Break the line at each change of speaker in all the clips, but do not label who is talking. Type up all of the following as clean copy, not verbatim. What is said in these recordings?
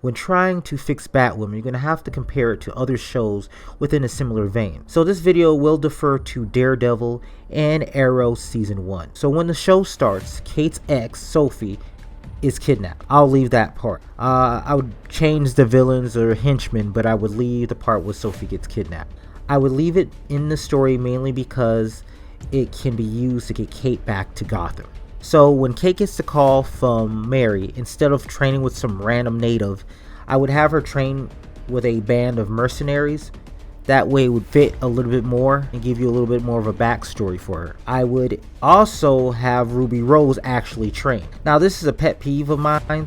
When trying to fix Batwomen, you're going to have to compare it to other shows within a similar vein. So this video will defer to Daredevil and Arrow Season 1. So when the show starts, Kate's ex, Sophie, is kidnapped. I'll leave that part. I would change the villains or henchmen, but I would leave the part where Sophie gets kidnapped. I would leave it in the story mainly because it can be used to get Kate back to Gotham. So when Kate gets the call from Mary, instead of training with some random native, I would have her train with a band of mercenaries. That way it would fit a little bit more and give you a little bit more of a backstory for her. I would also have Ruby Rose actually train. Now this is a pet peeve of mine.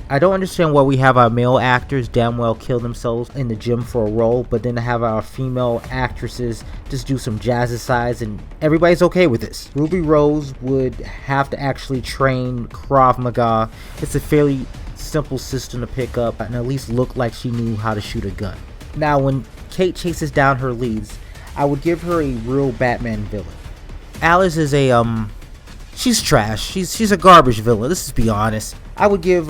I don't understand why we have our male actors damn well kill themselves in the gym for a role, but then have our female actresses just do some jazzercise and everybody's okay with this. Ruby Rose would have to actually train Krav Maga. It's a fairly simple system to pick up and at least look like she knew how to shoot a gun. Now when Kate chases down her leads, I would give her a real Batman villain. Alice is a she's trash. She's a garbage villain. Let's just be honest. I would give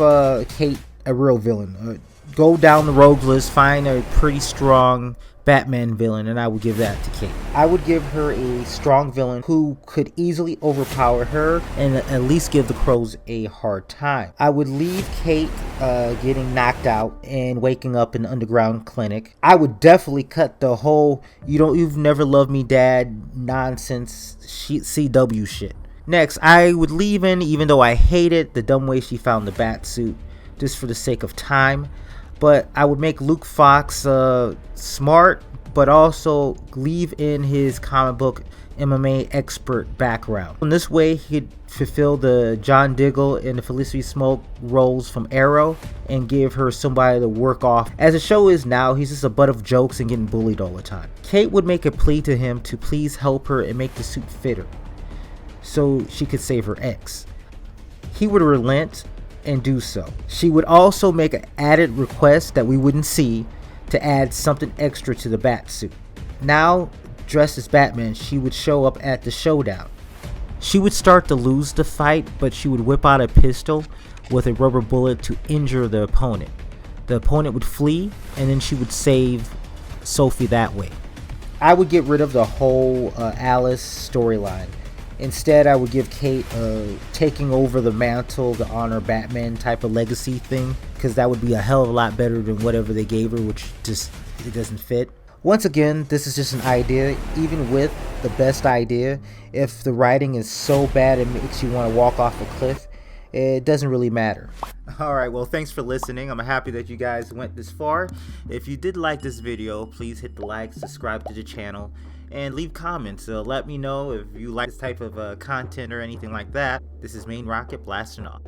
Kate a real villain. Go down the rogues list, find a pretty strong Batman villain, and I would give that to Kate. I would give her a strong villain who could easily overpower her and at least give the Crows a hard time. I would leave Kate getting knocked out and waking up in an underground clinic. I would definitely cut the whole you've never loved me dad nonsense CW shit. Next, I would leave in, even though I hated the dumb way she found the bat suit, just for the sake of time. But I would make Luke Fox smart, but also leave in his comic book MMA expert background. In this way, he could fulfill the John Diggle and the Felicity Smoke roles from Arrow and give her somebody to work off. As the show is now, he's just a butt of jokes and getting bullied all the time. Kate would make a plea to him to please help her and make the suit fit her, so she could save her ex. He would relent and do so. She would also make an added request that we wouldn't see to add something extra to the bat suit. Now, dressed as Batman, she would show up at the showdown. She would start to lose the fight, but she would whip out a pistol with a rubber bullet to injure the opponent. The opponent would flee, and then she would save Sophie that way. I would get rid of the whole Alice storyline. Instead, I would give Kate taking over the mantle, the honor Batman type of legacy thing, because that would be a hell of a lot better than whatever they gave her, which just it doesn't fit. Once again, this is just an idea. Even with the best idea, if the writing is so bad it makes you want to walk off a cliff, it doesn't really matter. Alright, well, thanks for listening. I'm happy that you guys went this far. If you did like this video, please hit the like, subscribe to the channel, and leave comments. Let me know if you like this type of content or anything like that. This is Maynerocket blasting off.